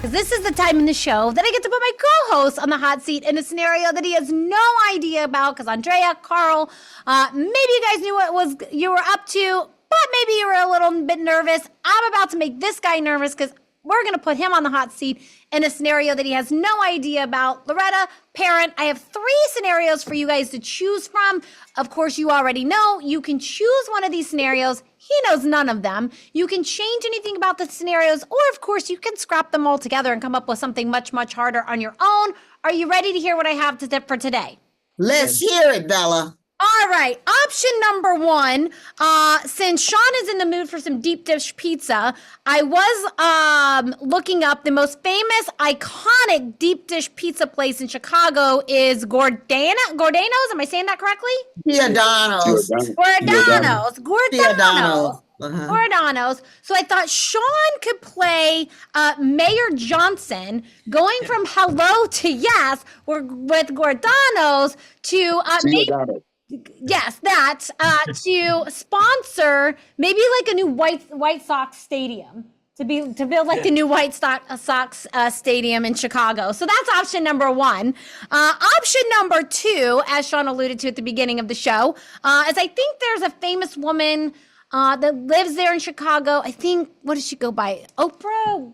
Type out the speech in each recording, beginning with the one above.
because this is the time in the show that I get to put my co-host on the hot seat in a scenario that he has no idea about. Because Andrea, Carl, maybe you guys knew what you were up to, but maybe you were a little bit nervous. I'm about to make this guy nervous because we're going to put him on the hot seat in a scenario that he has no idea about. Loretta, parent, I have 3 scenarios for you guys to choose from. Of course, you already know you can choose one of these scenarios. He knows none of them. You can change anything about the scenarios, or of course, you can scrap them all together and come up with something much, much harder on your own. Are you ready to hear what I have for today? Let's hear it, Bella. All right, option number 1, since Sean is in the mood for some deep dish pizza, I was looking up the most famous, iconic deep dish pizza place in Chicago is Giordano's. Am I saying that correctly? Giordano's. Giordano's. So I thought Sean could play Mayor Johnson, going from hello to yes with Giordano's to to sponsor maybe like a new White Sox stadium to build like the new White Sox stadium in Chicago. So that's option number 1. Option number 2, as Sean alluded to at the beginning of the show, is I think there's a famous woman that lives there in Chicago. I think, what does she go by? Oprah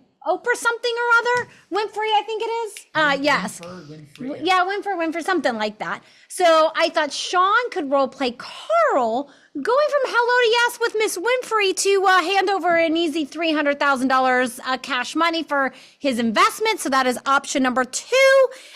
something or other? Winfrey, I think it is. Yes. Winfrey. Yeah, Winfrey, something like that. So I thought Sean could role play Carl, going from hello to yes with Miss Winfrey to hand over an easy $300,000 cash money for his investment. So that is option number 2.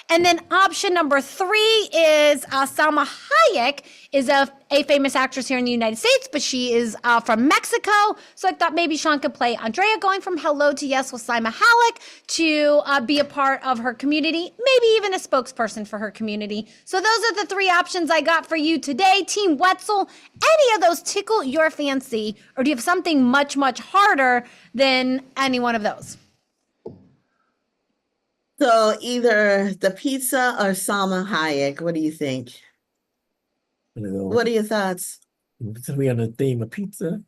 And then option number 3 is Salma Hayek is a famous actress here in the United States, but she is from Mexico. So I thought maybe Sean could play Andrea, going from hello to yes with Salma Hayek to be a part of her community, maybe even a spokesperson for her community. So those are the 3 options I got for you today. Team Wetzel, any of those tickle your fancy, or do you have something much, much harder than any one of those? So either the pizza or Salma Hayek. What do you think? What are your thoughts? We on the theme of pizza.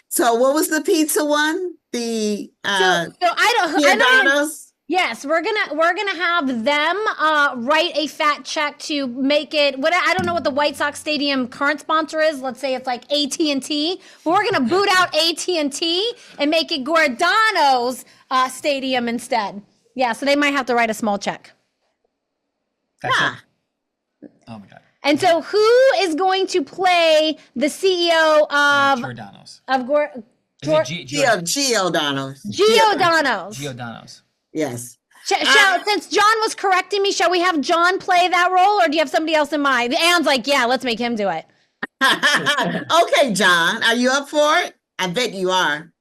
So what was the pizza one? The Giordano's? Yes, we're gonna have them write a fat check to make it. I don't know what the White Sox Stadium current sponsor is. Let's say it's like AT&T. But we're gonna boot out AT&T and make it Giordano's Stadium instead. Yeah, so they might have to write a small check. Oh my God. And so, who is going to play the CEO of Giordano's? Giordano's. Giordano's. Yes. Since John was correcting me, shall we have John play that role, or do you have somebody else in mind? Ann's like, yeah, let's make him do it. Okay, John, are you up for it? I bet you are.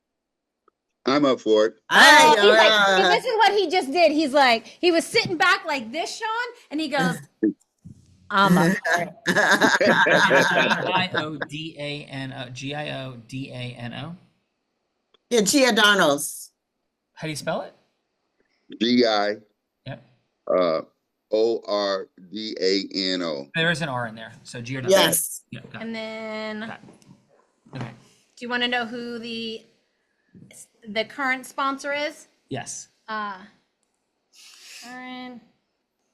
I'm up for it. This is what he just did. He's like, he was sitting back like this, Sean, and he goes, I'm up for it. Giordano. Yeah, Giordano's. How do you spell it? G-I. Yep. O-R-D-A-N-O. There is an R in there. So Giordano. Yes. Yeah, and then, okay. Do you want to know who the current sponsor is? Yes. Current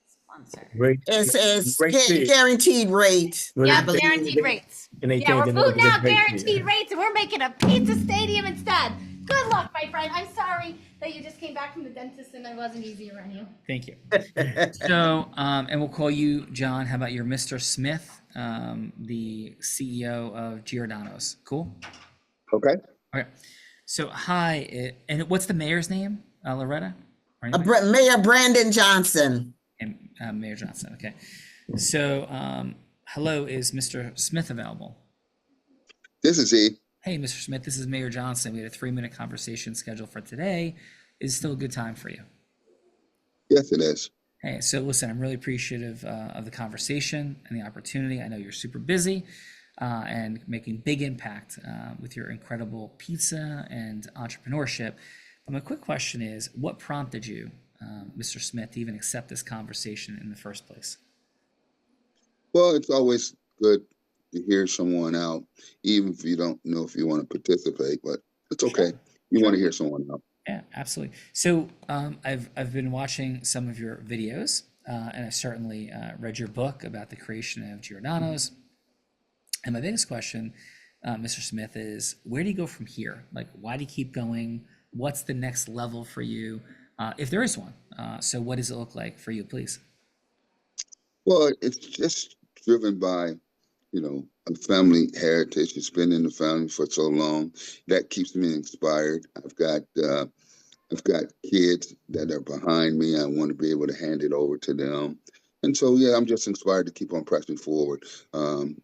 sponsor. It's guaranteed rate. Yeah, guaranteed rates. Yeah, we're booting out guaranteed rates, and we're making a pizza stadium instead. Good luck, my friend. I'm sorry that you just came back from the dentist and it wasn't easier on you. Thank you. So, and we'll call you John. How about your Mr. Smith, the CEO of Giordano's? Cool. Okay. Okay. So, hi, and what's the mayor's name? Loretta? Mayor Brandon Johnson. And Mayor Johnson. Okay. So, hello, is Mr. Smith available? This is he. Hey, Mr. Smith, this is Mayor Johnson. We had a 3-minute conversation scheduled for today. Is it still a good time for you? Yes, it is. Hey, so listen, I'm really appreciative of the conversation and the opportunity. I know you're super busy and making big impact with your incredible pizza and entrepreneurship. But my quick question is, what prompted you, Mr. Smith, to even accept this conversation in the first place? Well, it's always good to hear someone out, even if you don't know if you want to participate, but it's okay. You want to hear someone out. Yeah, absolutely. So I've been watching some of your videos, and I've certainly read your book about the creation of Giordano's. And my biggest question, Mr. Smith, is where do you go from here? Like, why do you keep going? What's the next level for you, if there is one? So what does it look like for you, please? Well, it's just driven by, a family heritage. It's been in the family for so long. That keeps me inspired. I've got kids that are behind me. I want to be able to hand it over to them. And so, yeah, I'm just inspired to keep on pressing forward, to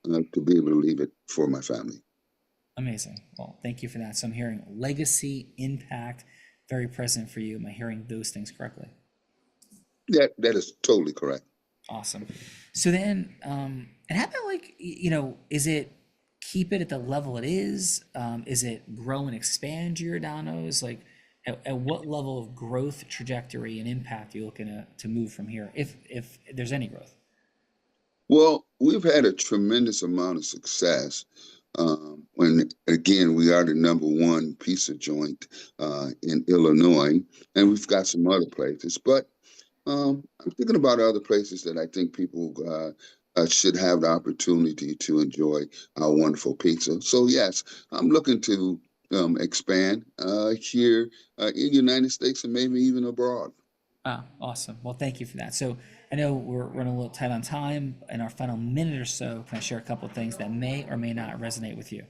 be able to leave it for my family. Amazing. Well, thank you for that. So I'm hearing legacy, impact, very present for you. Am I hearing those things correctly? That is totally correct. Awesome. So then, and how about like, is it keep it at the level it is? Is it grow and expand Giordano's? Like, at what level of growth trajectory and impact are you looking to move from here, if there's any growth? Well, we've had a tremendous amount of success. When again, we are the number one pizza joint in Illinois, and we've got some other places. But I'm thinking about other places that I think people should have the opportunity to enjoy our wonderful pizza. So yes, I'm looking to expand here in the United States and maybe even abroad. Ah, awesome. Well, thank you for that. So I know we're running a little tight on time. In our final minute or so, can I share a couple of things that may or may not resonate with you?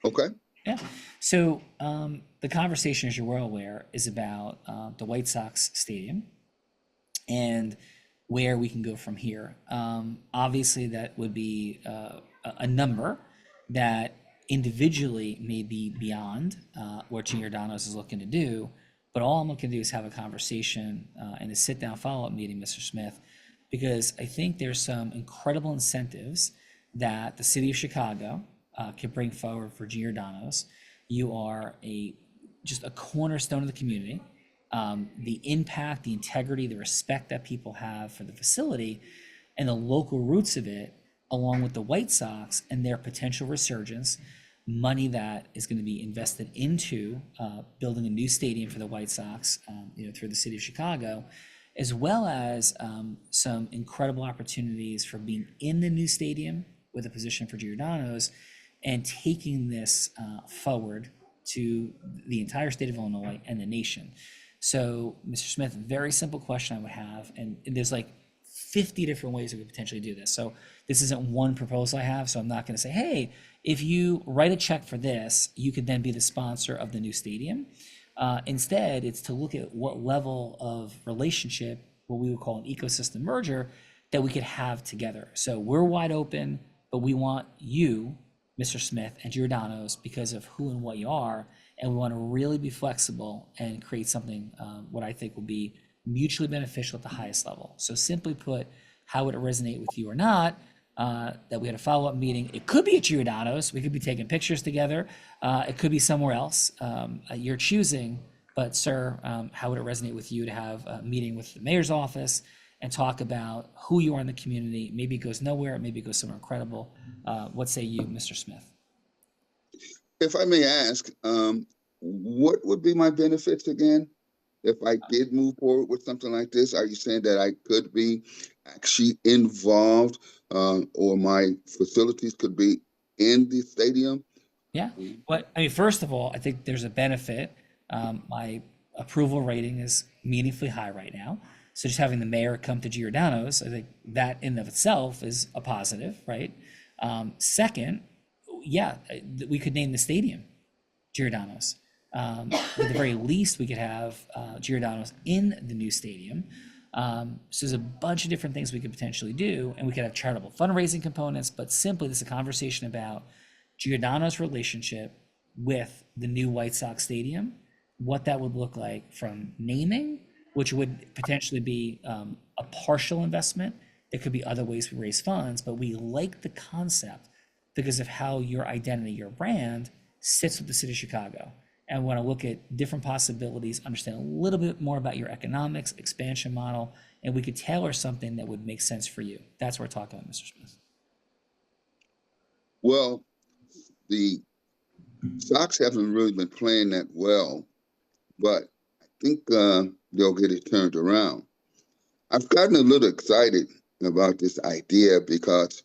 Okay. Yeah. So the conversation, as you're well aware, is about the White Sox stadium and where we can go from here. Obviously, that would be a number that individually may be beyond what Giordano's is looking to do. But all I'm looking to do is have a conversation and a sit down follow up meeting, Mr. Smith, because I think there's some incredible incentives that the city of Chicago can bring forward for Giordano's. You are just a cornerstone of the community. The impact, the integrity, the respect that people have for the facility, and the local roots of it, along with the White Sox and their potential resurgence, money that is going to be invested into building a new stadium for the White Sox, through the city of Chicago, as well as some incredible opportunities for being in the new stadium with a position for Giordano's and taking this forward to the entire state of Illinois and the nation. So, Mr. Smith, very simple question I would have, and there's like 50 different ways we could potentially do this. So this isn't one proposal I have, so I'm not going to say, hey, if you write a check for this, you could then be the sponsor of the new stadium. Instead, it's to look at what level of relationship, what we would call an ecosystem merger, that we could have together. So we're wide open, but we want you, Mr. Smith, and Giordano's because of who and what you are, and we want to really be flexible and create something what I think will be mutually beneficial at the highest level. So simply put, how would it resonate with you or not? That we had a follow-up meeting. It could be at Giordano's. We could be taking pictures together. It could be somewhere else. You're choosing, but sir, how would it resonate with you to have a meeting with the mayor's office and talk about who you are in the community? Maybe it goes nowhere, maybe it goes somewhere incredible. What say you, Mr. Smith? If I may ask, what would be my benefits again? If I did move forward with something like this, are you saying that I could be actually involved, or my facilities could be in the stadium? Yeah. First of all, I think there's a benefit. My approval rating is meaningfully high right now. So just having the mayor come to Giordano's, I think that in of itself is a positive, right? Second, yeah, we could name the stadium Giordano's. At the very least, we could have Giordano's in the new stadium. So there's a bunch of different things we could potentially do, and we could have charitable fundraising components, but simply this is a conversation about Giordano's relationship with the new White Sox stadium, what that would look like from naming, which would potentially be a partial investment. There could be other ways we raise funds, but we like the concept because of how your identity, your brand sits with the city of Chicago. And want to look at different possibilities, understand a little bit more about your economics, expansion model, and we could tailor something that would make sense for you. That's what we're talking about, Mr. Smith. Well, the Sox haven't really been playing that well but I think they'll get it turned around. I've gotten a little excited about this idea because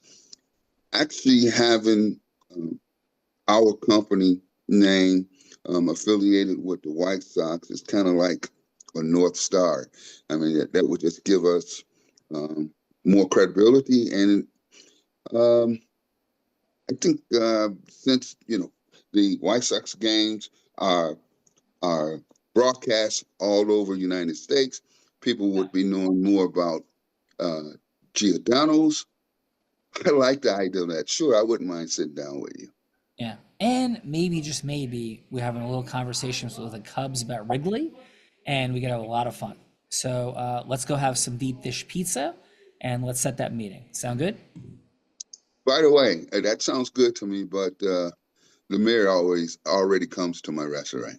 actually having our company name affiliated with the White Sox is kind of like a North Star. I mean, that would just give us more credibility. And I think since, the White Sox games are broadcast all over the United States, people would be knowing more about Giordano's. I like the idea of that. Sure, I wouldn't mind sitting down with you. Yeah. And maybe, just maybe, we're having a little conversations with the Cubs about Wrigley, and we could have a lot of fun. So let's go have some deep dish pizza, and let's set that meeting. Sound good? By the way, that sounds good to me, but the mayor always already comes to my restaurant.